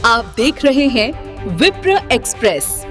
आप देख रहे हैं विप्र एक्सप्रेस।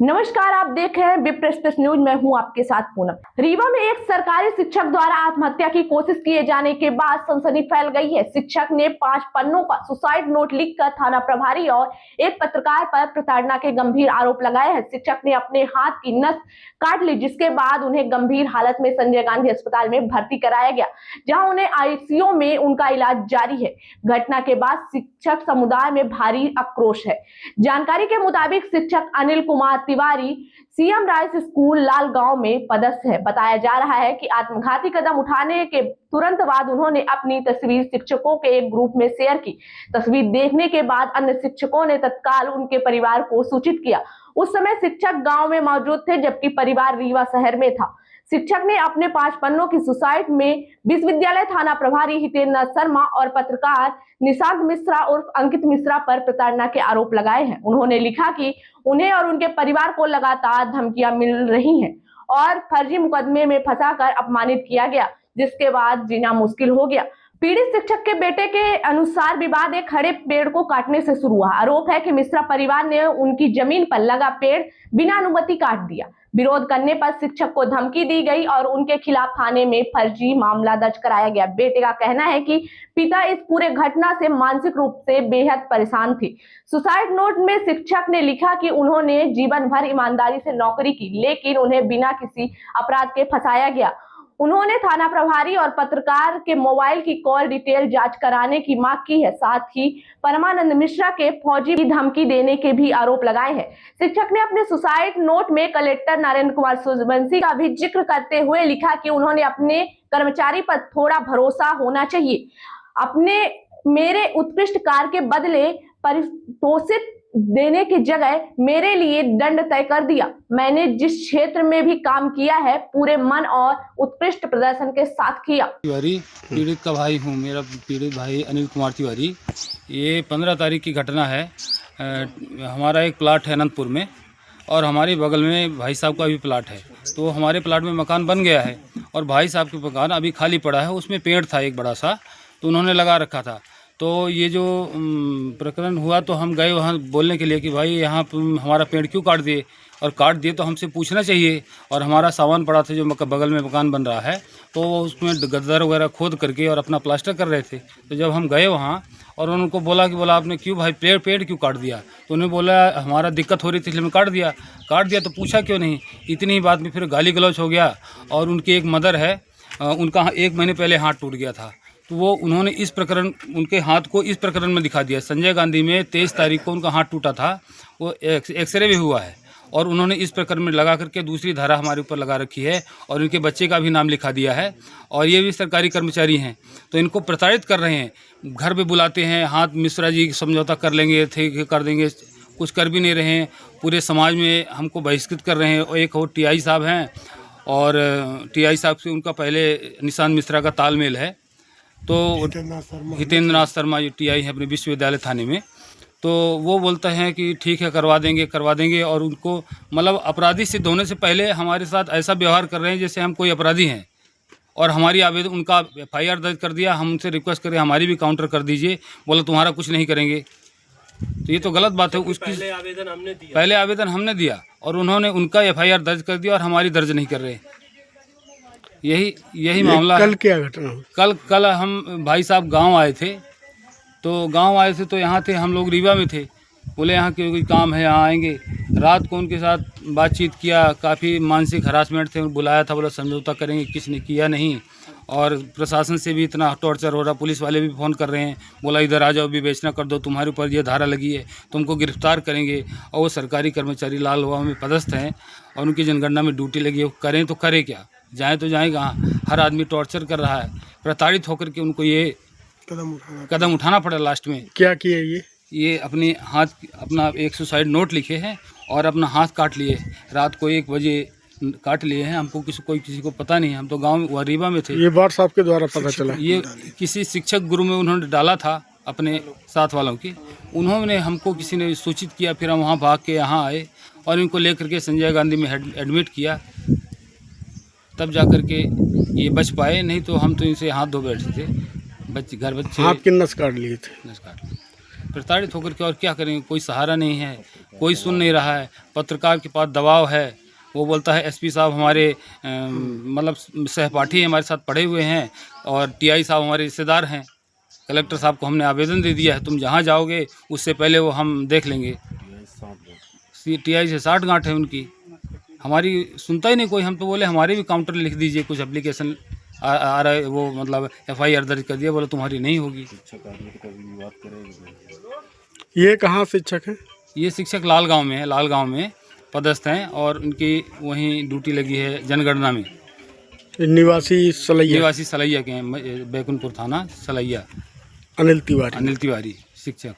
नमस्कार, आप देख रहे हैं विप्र एक्सप्रेस न्यूज। मैं हूं आपके साथ पूनम। रीवा में एक सरकारी शिक्षक द्वारा आत्महत्या की कोशिश किए जाने के बाद सनसनी फैल गई है। शिक्षक ने 5 पन्नों का सुसाइड नोट लिखकर थाना प्रभारी और एक पत्रकार पर प्रताड़ना के गंभीर आरोप लगाए हैं। शिक्षक ने अपने हाथ की नस काट ली, जिसके बाद उन्हें गंभीर हालत में संजय गांधी अस्पताल में भर्ती कराया गया, जहां उन्हें आईसीयू में उनका इलाज जारी है। घटना के बाद शिक्षक समुदाय में भारी आक्रोश है। जानकारी के मुताबिक शिक्षक Anil Kumar Tiwari CM rice school Lalgaon में पदस्थ है। बताया जा रहा है कि आत्मघाती कदम उठाने के तुरंत बाद उन्होंने अपनी तस्वीर शिक्षकों के एक ग्रुप में शेयर की। तस्वीर देखने के बाद अन्य शिक्षकों ने तत्काल उनके परिवार को सूचित किया। उस समय शिक्षक गांव में मौजूद थे, जबकि परिवार रीवा शहर में था। शिक्षक ने अपने 5 पन्नों की सुसाइड में विश्वविद्यालय थाना प्रभारी हितेंद्र शर्मा और पत्रकार निशांत मिश्रा उर्फ अंकित मिश्रा पर प्रताड़ना के आरोप लगाए हैं। उन्होंने लिखा कि उन्हें और उनके परिवार को लगातार धमकियां मिल रही हैं और फर्जी मुकदमे में फंसाकर अपमानित किया गया, जिसके बाद जीना मुश्किल हो गया। पीड़ित शिक्षक के बेटे के अनुसार विवाद एक खड़े पेड़ को काटने से शुरू हुआ। आरोप है कि मिश्रा परिवार ने उनकी जमीन पर लगा पेड़ बिना अनुमति काट दिया। विरोध करने पर शिक्षक को धमकी दी गई और उनके खिलाफ थाने में फर्जी मामला दर्ज कराया गया। बेटे का कहना है कि पिता इस पूरे घटना से मानसिक रूप से बेहद परेशान थे। सुसाइड नोट में शिक्षक ने लिखा कि उन्होंने जीवन भर ईमानदारी से नौकरी की, लेकिन उन्हें बिना किसी अपराध के फंसाया गया। उन्होंने थाना प्रभारी और पत्रकार के मोबाइल की कॉल डिटेल जांच कराने की मांग की है। साथ ही परमानंद मिश्रा के फौजी की धमकी देने के भी आरोप लगाए हैं। शिक्षक ने अपने सुसाइड नोट में कलेक्टर नरेंद्र कुमार सूर्यवंशी का भी जिक्र करते हुए लिखा कि उन्होंने अपने कर्मचारी पर थोड़ा भरोसा होना चाहिए। अपने मेरे उत्कृष्ट कार्य के बदले पारितोषिक देने की जगह मेरे लिए दंड तय कर दिया। मैंने जिस क्षेत्र में भी काम किया है पूरे मन और उत्कृष्ट प्रदर्शन के साथ किया। तिवारी पीड़ित का भाई हूँ। मेरा पीड़ित भाई अनिल कुमार तिवारी। ये 15 तारीख की घटना है। हमारा एक प्लाट है अनंतपुर में और हमारे बगल में भाई साहब का भी प्लाट है। तो हमारे प्लाट में मकान बन गया है और भाई साहब के मकान अभी खाली पड़ा है। उसमें पेड़ था एक बड़ा सा, तो उन्होंने लगा रखा था। तो ये जो प्रकरण हुआ तो हम गए वहाँ बोलने के लिए कि भाई यहाँ हमारा पेड़ क्यों काट दिए, और काट दिए तो हमसे पूछना चाहिए। और हमारा सामान पड़ा था जो बगल में मकान बन रहा है, तो उसमें गद्दर वगैरह खोद करके और अपना प्लास्टर कर रहे थे। तो जब हम गए वहाँ और उनको बोला आपने क्यों भाई पेड़ क्यों काट दिया, तो उन्होंने बोला हमारा दिक्कत हो रही थी इसलिए काट दिया तो पूछा क्यों नहीं। इतनी ही बात में फिर गाली गलौज हो गया। और उनकी एक मदर है, उनका 1 महीने पहले हाथ टूट गया था, तो वो उन्होंने इस प्रकरण उनके हाथ को इस प्रकरण में दिखा दिया। संजय गांधी में 23 तारीख को उनका हाथ टूटा था, वो एक्सरे भी हुआ है और उन्होंने इस प्रकरण में लगा करके दूसरी धारा हमारे ऊपर लगा रखी है और उनके बच्चे का भी नाम लिखा दिया है। और ये भी सरकारी कर्मचारी हैं, तो इनको प्रताड़ित कर रहे हैं। घर पे बुलाते हैं, हाथ मिश्रा जी समझौता कर लेंगे थे कर देंगे, कुछ कर भी नहीं रहे हैं। पूरे समाज में हमको बहिष्कृत कर रहे हैं। और एक और टीआई साहब हैं, और टीआई साहब से उनका पहले निशांत मिश्रा का तालमेल है। तो हितेंद्र नाथ शर्मा जो टीआई है अपने विश्वविद्यालय थाने में, तो वो बोलते हैं कि ठीक है करवा देंगे। और उनको मतलब अपराधी सिद्ध होने से पहले हमारे साथ ऐसा व्यवहार कर रहे हैं जैसे हम कोई अपराधी हैं। और हमारी आवेदन उनका FIR दर्ज कर दिया। हम उनसे रिक्वेस्ट करें हमारी भी काउंटर कर दीजिए, बोले तुम्हारा कुछ नहीं करेंगे। तो ये तो गलत बात है। उसकी पहले आवेदन हमने दिया और उन्होंने उनका FIR दर्ज कर दिया और हमारी दर्ज नहीं कर रहे। यही मामला। कल क्या घटना? कल हम भाई साहब गांव आए थे, तो यहाँ थे, हम लोग रीवा में थे। बोले यहाँ कोई काम है, यहाँ आएंगे। रात को उनके साथ बातचीत किया, काफ़ी मानसिक हरासमेंट थे। बुलाया था, बोला समझौता करेंगे, किसी ने किया नहीं। और प्रशासन से भी इतना टॉर्चर हो रहा, पुलिस वाले भी फ़ोन कर रहे हैं, बोला इधर आ जाओ, विवेचना कर दो, तुम्हारे ऊपर ये धारा लगी है, तुमको गिरफ्तार करेंगे। और वो सरकारी कर्मचारी लालगांव में पदस्थ हैं और उनकी जनगणना में ड्यूटी लगी है। करें तो करे क्या, जाएँ तो जाएँ कहाँ। हर आदमी टॉर्चर कर रहा है। प्रताड़ित होकर के उनको ये कदम उठाना पड़ा। लास्ट में क्या किए ये अपना एक सुसाइड नोट लिखे हैं और अपना हाथ काट लिए। रात को 1 बजे काट लिए हैं। हमको किसी को पता नहीं है, हम तो गांव रीवा में थे। ये व्हाट्सएप के द्वारा पता चला? ये किसी शिक्षक गुरु में उन्होंने डाला था अपने साथ वालों के, उन्होंने हमको किसी ने सूचित किया। फिर हम वहाँ भाग के यहाँ आए और इनको लेकर के संजय गांधी में एडमिट किया। तब जा कर के ये बच पाए, नहीं तो हम तो इनसे हाथ धो बैठे थे। बच्चे हाथ की नस काट लिए थे। नमस्कार। प्रताड़ित होकर के और क्या करेंगे, कोई सहारा नहीं है, कोई सुन नहीं रहा है। पत्रकार के पास दबाव है, वो बोलता है एसपी साहब हमारे मतलब सहपाठी हमारे साथ पढ़े हुए हैं और टीआई साहब हमारे रिश्तेदार हैं। कलेक्टर साहब को हमने आवेदन दे दिया है, तुम जहाँ जाओगे उससे पहले वो हम देख लेंगे। टीआई से 60 गांठ है उनकी, हमारी सुनता ही नहीं कोई। हम तो बोले हमारे भी काउंटर लिख दीजिए, कुछ एप्लीकेशन आ रहा है, वो मतलब FIR दर्ज कर दिया, बोले तुम्हारी नहीं होगी। ये कहाँ शिक्षक हैं? ये शिक्षक लालगांव में है, लालगांव में पदस्थ हैं और उनकी वहीं ड्यूटी लगी है जनगणना में। निवासी सलैया निवासी सलैया के हैं, बैकुंठपुर थाना सलैया। अनिल तिवारी शिक्षक।